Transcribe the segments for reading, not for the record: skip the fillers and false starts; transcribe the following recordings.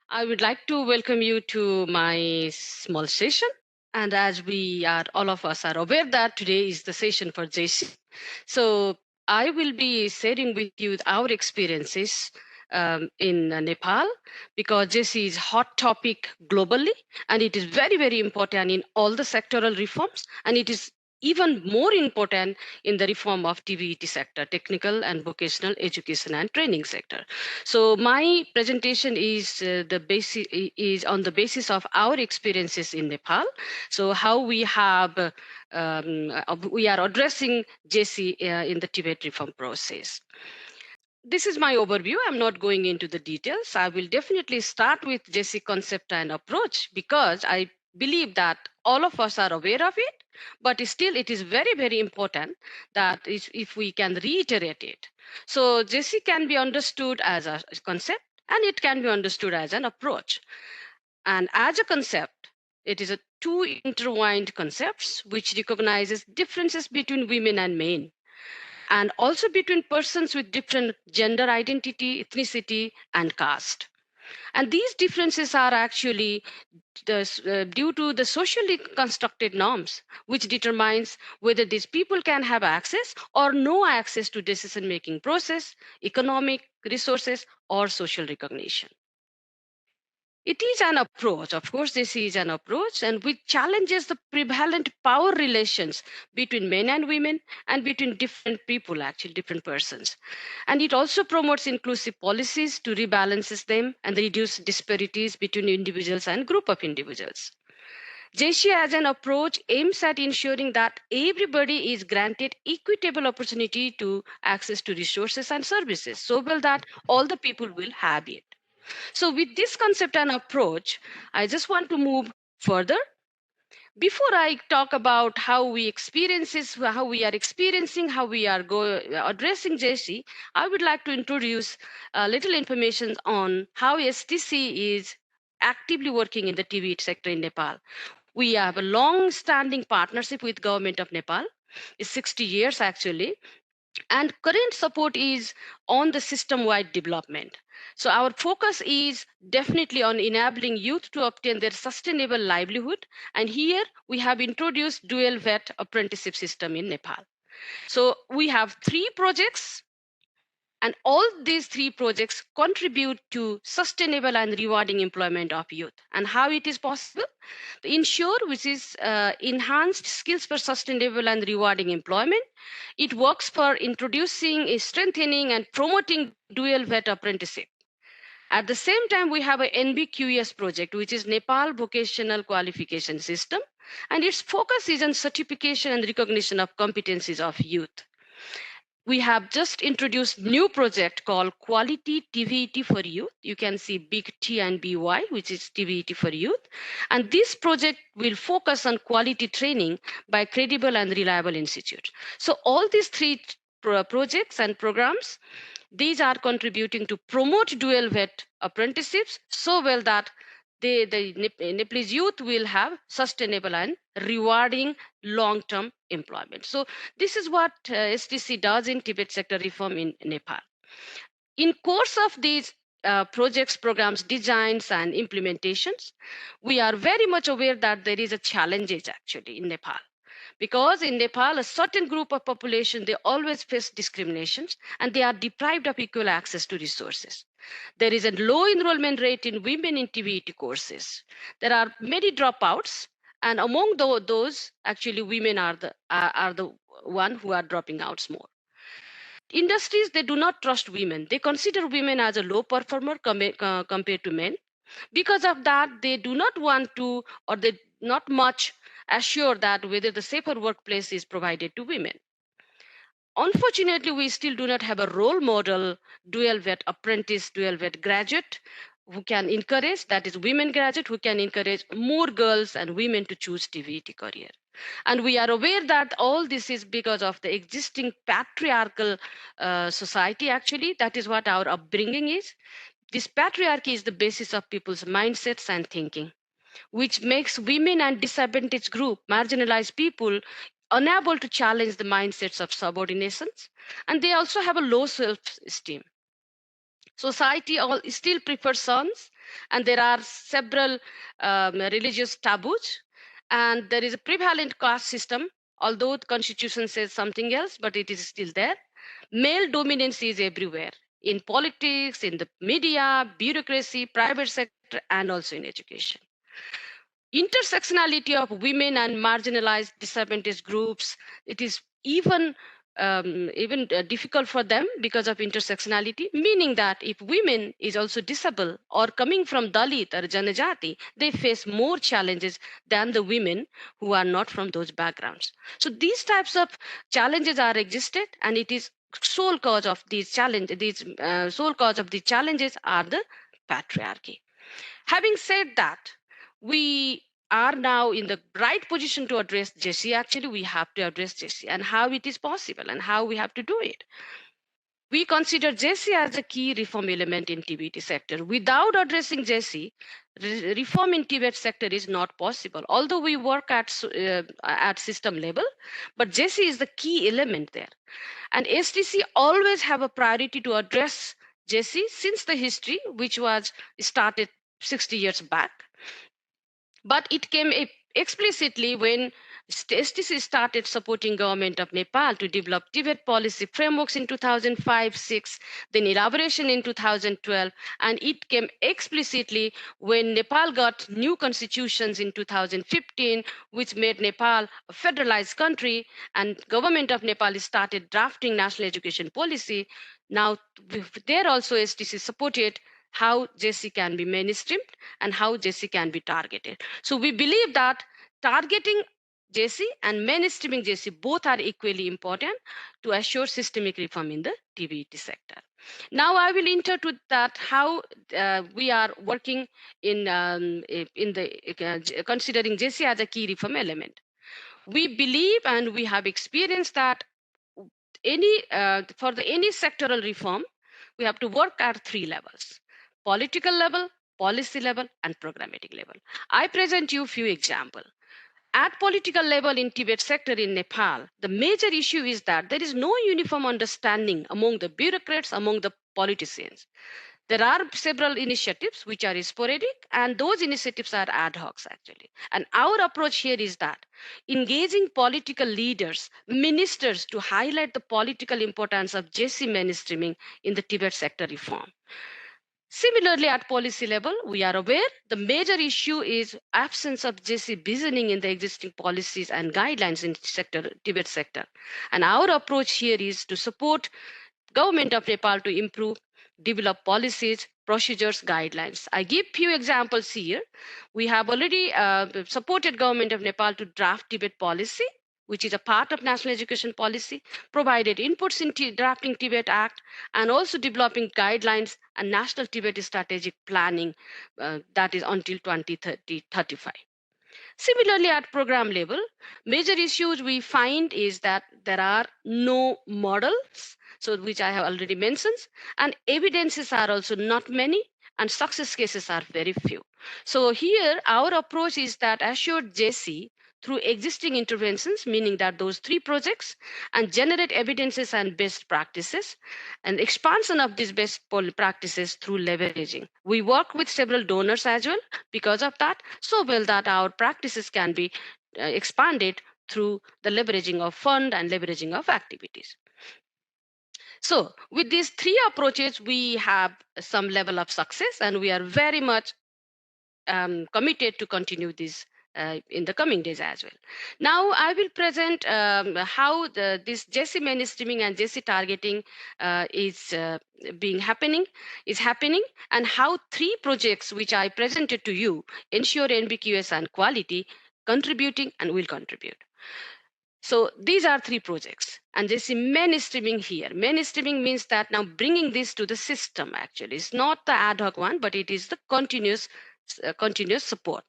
I would like to welcome you to my small session. And as all of us are aware that today is the session for JC. So I will be sharing with you our experiences in Nepal because JC is hot topic globally and it is very, very important in all the sectoral reforms and it is even more important in the reform of TVET sector, technical and vocational education and training sector. So my presentation is on the basis of our experiences in Nepal. So how we are addressing JC in the Tibet reform process. This is my overview. I'm not going into the details. I will definitely start with JC concept and approach because I believe that all of us are aware of it, but still it is very, very important that if we can reiterate it. So JC can be understood as a concept and it can be understood as an approach. And as a concept, it is a two intertwined concepts which recognizes differences between women and men and also between persons with different gender identity, ethnicity, and caste. And these differences are actually due to the socially constructed norms, which determines whether these people can have access or no access to decision-making process, economic resources, or social recognition. It is an approach, of course, this is an approach, and which challenges the prevalent power relations between men and women and between different people, actually, different persons. And it also promotes inclusive policies to rebalances them and reduce disparities between individuals and group of individuals. JSHI as an approach aims at ensuring that everybody is granted equitable opportunity to access to resources and services so well that all the people will have it. So, with this concept and approach, I just want to move further. Before I talk about how we are experiencing, how we are addressing JC, I would like to introduce a little information on how STC is actively working in the TV sector in Nepal. We have a long-standing partnership with government of Nepal. It's 60 years actually, and current support is on the system-wide development. So our focus is definitely on enabling youth to obtain their sustainable livelihood. And here we have introduced dual vet apprenticeship system in Nepal. So we have three projects and all these three projects contribute to sustainable and rewarding employment of youth. And how it is possible? The Ensure, which is enhanced skills for sustainable and rewarding employment. It works for introducing, strengthening, and promoting dual vet apprenticeship. At the same time, we have a NBQS project, which is Nepal Vocational Qualification System, and its focus is on certification and recognition of competencies of youth. We have just introduced new project called Quality TVET for Youth. You can see big T and BY, which is TVET for Youth. And this project will focus on quality training by credible and reliable institutes. So all these three projects and programs, these are contributing to promote dual vet apprenticeships so well that the Nepalese youth will have sustainable and rewarding long-term employment. So this is what STC does in Tibet sector reform in Nepal. In course of these projects, programs, designs, and implementations, we are very much aware that there is a challenges actually in Nepal. Because in Nepal, a certain group of population, they always face discriminations and they are deprived of equal access to resources. There is a low enrollment rate in women in TVET courses. There are many dropouts, and among those, actually, women are the one who are dropping out more. Industries, they do not trust women. They consider women as a low performer compared to men. Because of that, they do not want to, or they not much assure that whether the safer workplace is provided to women. Unfortunately, we still do not have a role model dual vet apprentice, dual vet graduate who can encourage, that is women graduate who can encourage more girls and women to choose TVET career. And we are aware that all this is because of the existing patriarchal society actually. That is what our upbringing is. This patriarchy is the basis of people's mindsets and thinking, which makes women and disadvantaged group, marginalized people, unable to challenge the mindsets of subordinations. And they also have a low self-esteem. Society all still prefers sons And there are several religious taboos, and there is a prevalent caste system, although the constitution says something else, but it is still there. Male dominance is everywhere, in politics, in the media, bureaucracy, private sector, and also in education. Intersectionality of women and marginalized disadvantaged groups, it is even difficult for them because of intersectionality, meaning that if women is also disabled or coming from Dalit or Janajati, they face more challenges than the women who are not from those backgrounds. So these types of challenges are existed, and it is sole cause of these challenges. These sole cause of the challenges are the patriarchy. Having said that, we are now in the right position to address GESI. Actually, we have to address GESI and how it is possible and how we have to do it. We consider GESI as a key reform element in TVET sector. Without addressing GESI, reform in TVET sector is not possible. Although we work at system level, but GESI is the key element there. And STC always have a priority to address GESI since the history, which was started 60 years back. But it came explicitly when STC started supporting government of Nepal to develop TVET policy frameworks in 2005-6, then elaboration in 2012, and it came explicitly when Nepal got new constitutions in 2015, which made Nepal a federalized country, and government of Nepal started drafting national education policy. Now, there also STC supported how GESI can be mainstreamed and how GESI can be targeted. So we believe that targeting GESI and mainstreaming GESI both are equally important to assure systemic reform in the TVET sector. Now I will enter to that how we are working in the considering GESI as a key reform element. We believe and we have experienced that any sectoral reform, we have to work at three levels: political level, policy level, and programmatic level. I present you few examples. At political level in Tibet sector in Nepal, the major issue is that there is no uniform understanding among the bureaucrats, among the politicians. There are several initiatives which are sporadic, and those initiatives are ad hoc actually. And our approach here is that engaging political leaders, ministers to highlight the political importance of JC mainstreaming in the Tibet sector reform. Similarly, at policy level, we are aware the major issue is absence of JC visioning in the existing policies and guidelines in Tibet sector. And our approach here is to support government of Nepal to improve, develop policies, procedures, guidelines. I give few examples here. We have already supported government of Nepal to draft Tibet policy, which is a part of national education policy, provided inputs in drafting Tibet Act, and also developing guidelines and national Tibet strategic planning that is until 2035. Similarly, at program level, major issues we find is that there are no models, so which I have already mentioned, and evidences are also not many, and success cases are very few. So here, our approach is that assured JC through existing interventions, meaning that those three projects, and generate evidences and best practices, and expansion of these best practices through leveraging. We work with several donors as well because of that, so well that our practices can be expanded through the leveraging of fund and leveraging of activities. So with these three approaches, we have some level of success, and we are very much committed to continue this in the coming days as well. Now I will present how this JC mainstreaming and JC targeting is happening, and how three projects which I presented to you ensure NBQS and quality contributing and will contribute. So these are three projects, and this is mainstreaming here. Mainstreaming means that now bringing this to the system. Actually, it's not the ad hoc one, but it is the continuous support.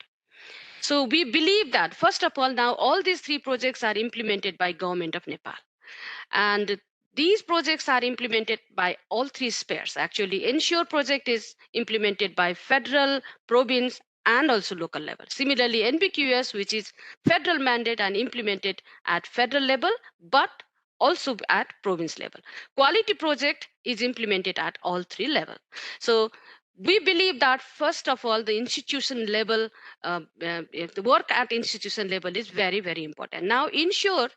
So we believe that first of all, now all these three projects are implemented by government of Nepal, and these projects are implemented by all three spheres. Actually, Ensure project is implemented by federal, province, and also local level. Similarly, NBQS, which is federal mandate and implemented at federal level, but also at province level. Quality project is implemented at all three levels. So We believe that first of all, the institution level, the work at institution level is very, very important. Now, Ensure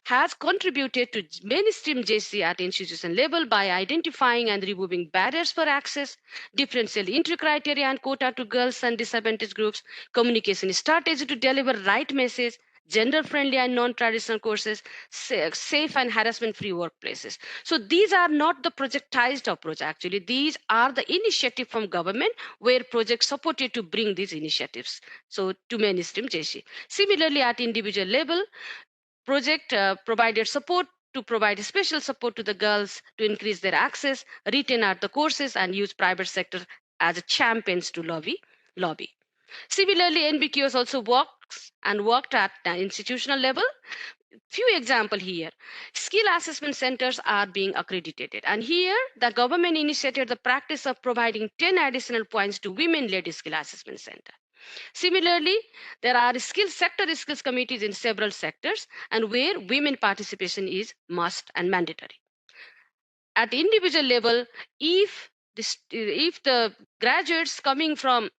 has contributed to mainstream JC at institution level by identifying and removing barriers for access, differential entry criteria and quota to girls and disadvantaged groups, communication strategy to deliver right message, gender friendly and non traditional courses, safe and harassment free workplaces. So these are not the projectized approach, actually. These are the initiative from government where projects supported to bring these initiatives so to mainstream JC. Similarly, at individual level, project provided support to provide special support to the girls to increase their access, retain at the courses, and use private sector as a champions to lobby. Similarly, NBQS also worked at the institutional level. Few example here. Skill assessment centers are being accredited, and here the government initiated the practice of providing 10 additional points to women-led skill assessment center. Similarly, there are skills committees in several sectors and where women participation is must and mandatory. At individual level, if the graduates coming from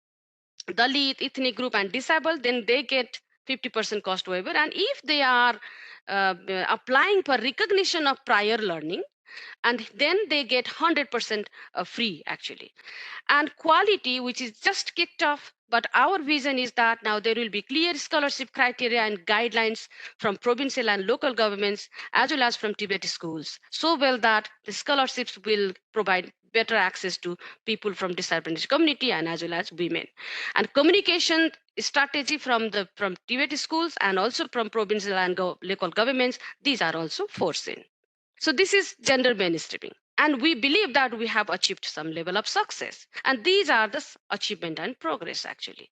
Dalit, ethnic group, and disabled, then they get 50% cost waiver. And if they are applying for recognition of prior learning, and then they get 100% free actually. And quality, which is just kicked off, but our vision is that now there will be clear scholarship criteria and guidelines from provincial and local governments as well as from Tibet schools, so well that the scholarships will provide better access to people from disadvantaged community and as well as women. And communication strategy from Tibet schools and also from provincial and local governments, these are also foreseen. So this is gender mainstreaming. And we believe that we have achieved some level of success. And these are the achievement and progress actually.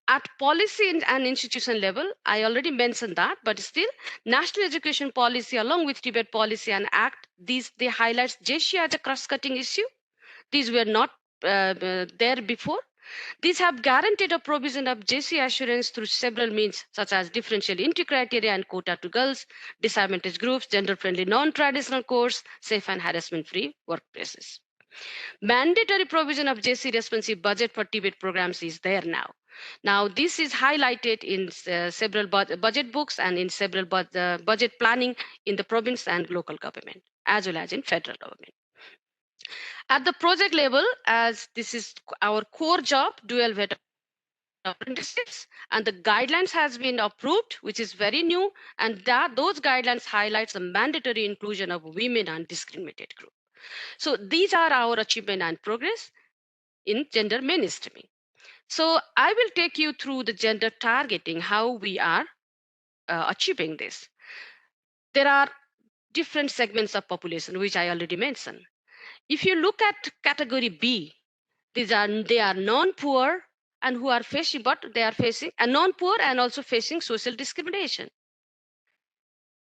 At policy and institution level, I already mentioned that, but still, national education policy along with Tibet policy and act, these they highlights JESI as a cross-cutting issue. These were not there before. These have guaranteed a provision of JC assurance through several means, such as differential entry criteria and quota to girls, disadvantaged groups, gender friendly non traditional course, safe and harassment free workplaces. Mandatory provision of JC responsive budget for TVET programs is there now. Now, this is highlighted in several budget books and in several budget planning in the province and local government, as well as in federal government. At the project level, as this is our core job, dual vet apprenticeships, and the guidelines has been approved, which is very new, and that those guidelines highlights the mandatory inclusion of women and discriminated group. So these are our achievement and progress in gender mainstreaming. So I will take you through the gender targeting, how we are achieving this. There are different segments of population, which I already mentioned. If you look at category B, they are non-poor and who are facing, but they are facing a non-poor and also facing social discrimination.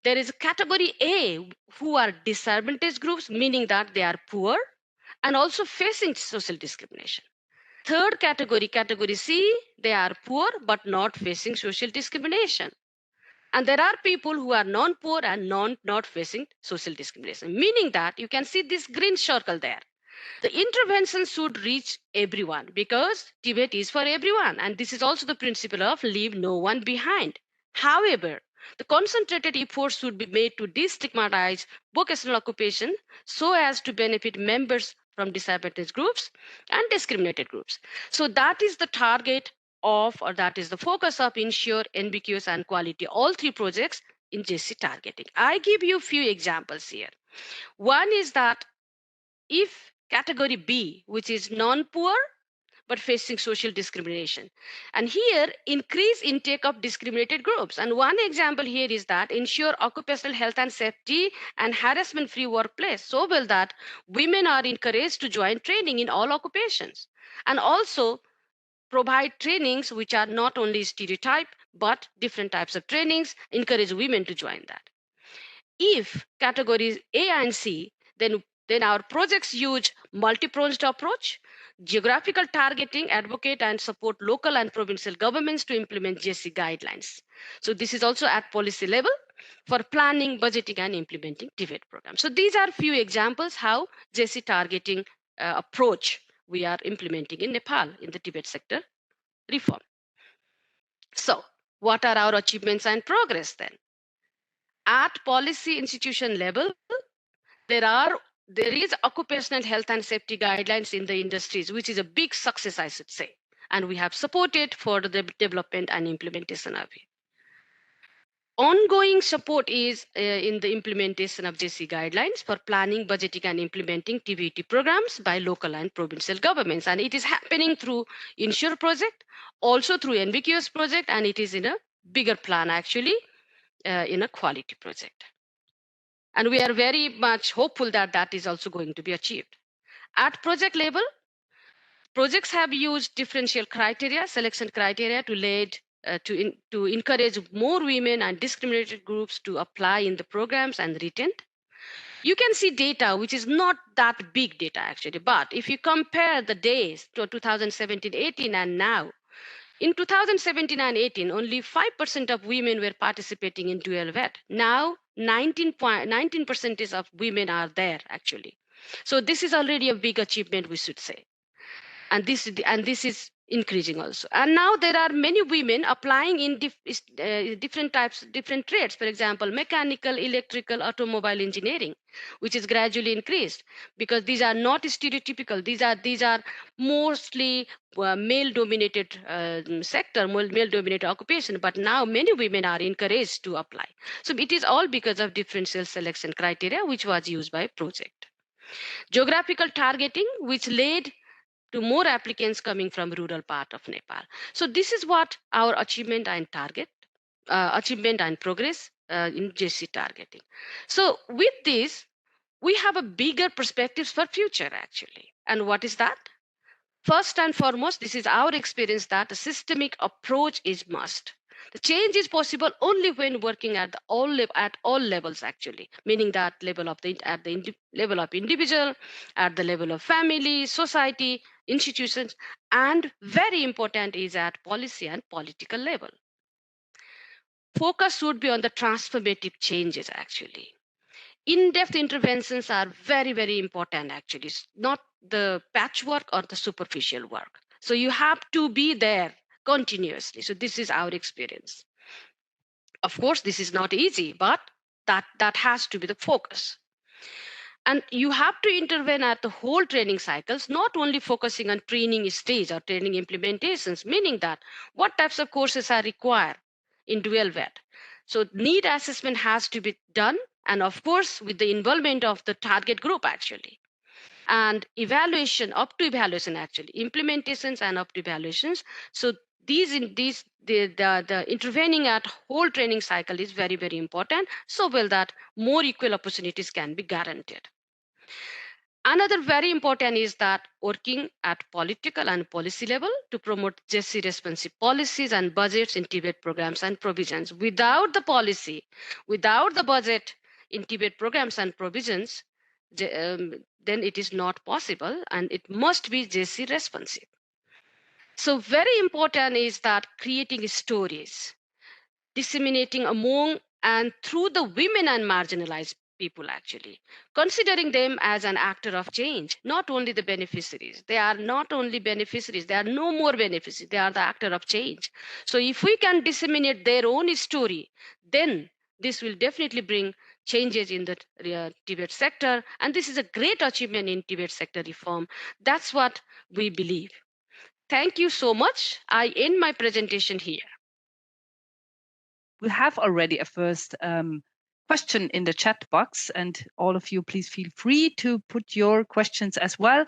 There is a category A who are disadvantaged groups, meaning that they are poor and also facing social discrimination. Third category, category C, they are poor but not facing social discrimination. And there are people who are non-poor and not facing social discrimination, meaning that you can see this green circle there. The intervention should reach everyone because Tibet is for everyone. And this is also the principle of leave no one behind. However, the concentrated efforts should be made to destigmatize vocational occupation so as to benefit members from disadvantaged groups and discriminated groups. So that is the target of, or that is the focus of Ensure, NBQS, and Quality, all three projects in JC targeting. I give you a few examples here. One is that if category B, which is non-poor but facing social discrimination, and here increase intake of discriminated groups. And one example here is that ensure occupational health and safety and harassment-free workplace so well that women are encouraged to join training in all occupations, and also provide trainings which are not only stereotype but different types of trainings, encourage women to join that. If categories A and C, then our projects use multi-pronged approach, geographical targeting, advocate and support local and provincial governments to implement JC guidelines. So this is also at policy level for planning, budgeting, and implementing TVET programs. So these are few examples how JC targeting approach we are implementing in Nepal in the Tibet sector reform. So, what are our achievements and progress then? At policy institution level, there are there is occupational health and safety guidelines in the industries, which is a big success, I should say, and we have supported for the development and implementation of it. Ongoing support is in the implementation of GESI guidelines for planning, budgeting, and implementing TVET programs by local and provincial governments. And it is happening through Insure project, also through NVQS project, and it is in a bigger plan actually, in a quality project. And we are very much hopeful that that is also going to be achieved. At project level, projects have used differential criteria, selection criteria to encourage more women and discriminated groups to apply in the programs and retain. You can see data which is not that big data actually, but if you compare the days to 2017-18 and now, in 2017 and 18, only 5% of women were participating in dual vet. Now, 19% of women are there actually. So this is already a big achievement, we should say. And this is increasing also. And now there are many women applying in different types, different trades. For example, mechanical, electrical, automobile engineering, which is gradually increased because these are not stereotypical. These are mostly male-dominated sector, male-dominated occupation. But now many women are encouraged to apply. So it is all because of differential selection criteria, which was used by project. Geographical targeting, which led to more applicants coming from rural part of Nepal. So this is what our achievement and achievement and progress in GESI targeting. So with this, we have a bigger perspectives for future actually. And what is that? First and foremost, this is our experience that a systemic approach is must. The change is possible only when working at all levels actually, meaning that level of level of individual, at the level of family, society, institutions, and very important is at policy and political level. Focus should be on the transformative changes actually. In-depth interventions are very, very important actually, not the patchwork or the superficial work. So you have to be there continuously. So this is our experience. Of course, this is not easy, but that has to be the focus. And you have to intervene at the whole training cycles, not only focusing on training stage or training implementations, meaning that what types of courses are required in dual vet. So need assessment has to be done, and of course with the involvement of the target group actually. And evaluation, up to evaluation actually, implementations and up to evaluations. So the intervening at whole training cycle is very, very important, so well that more equal opportunities can be guaranteed. Another very important is that working at political and policy level to promote GESI responsive policies and budgets in Tibet programs and provisions. Without the policy, without the budget in Tibet programs and provisions, then it is not possible, and it must be GESI responsive. So very important is that creating stories, disseminating among and through the women and marginalized people actually, considering them as an actor of change, not only the beneficiaries. They are not only beneficiaries, they are no more beneficiaries, they are the actor of change. So if we can disseminate their own story, then this will definitely bring changes in the Tibet sector, and this is a great achievement in Tibet sector reform. That's what we believe. Thank you so much. I end my presentation here. We have already a first question in the chat box, and all of you, please feel free to put your questions as well.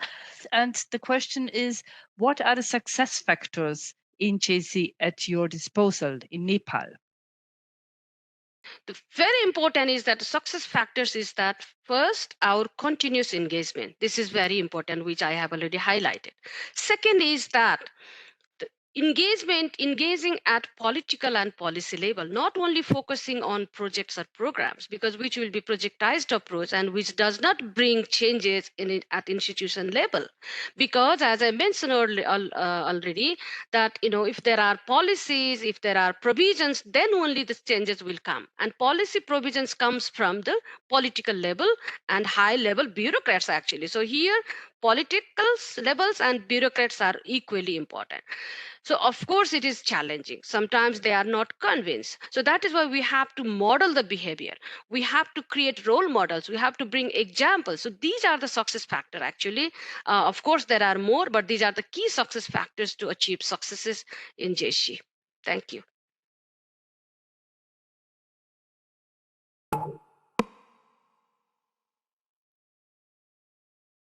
And the question is, what are the success factors in GESI at your disposal in Nepal? The very important is that the success factors is that first, our continuous engagement. This is very important, which I have already highlighted. Second is that engaging at political and policy level, not only focusing on projects or programs, because which will be projectized approach and which does not bring changes in it at institution level. Because as I mentioned already, that if there are policies, if there are provisions, then only the changes will come. And policy provisions comes from the political level and high level bureaucrats actually. So here political levels and bureaucrats are equally important. So of course it is challenging, sometimes they are not convinced. So that is why we have to model the behavior, we have to create role models, we have to bring examples. So these are the success factor actually. Of course there are more, but these are the key success factors to achieve successes in JC. Thank you.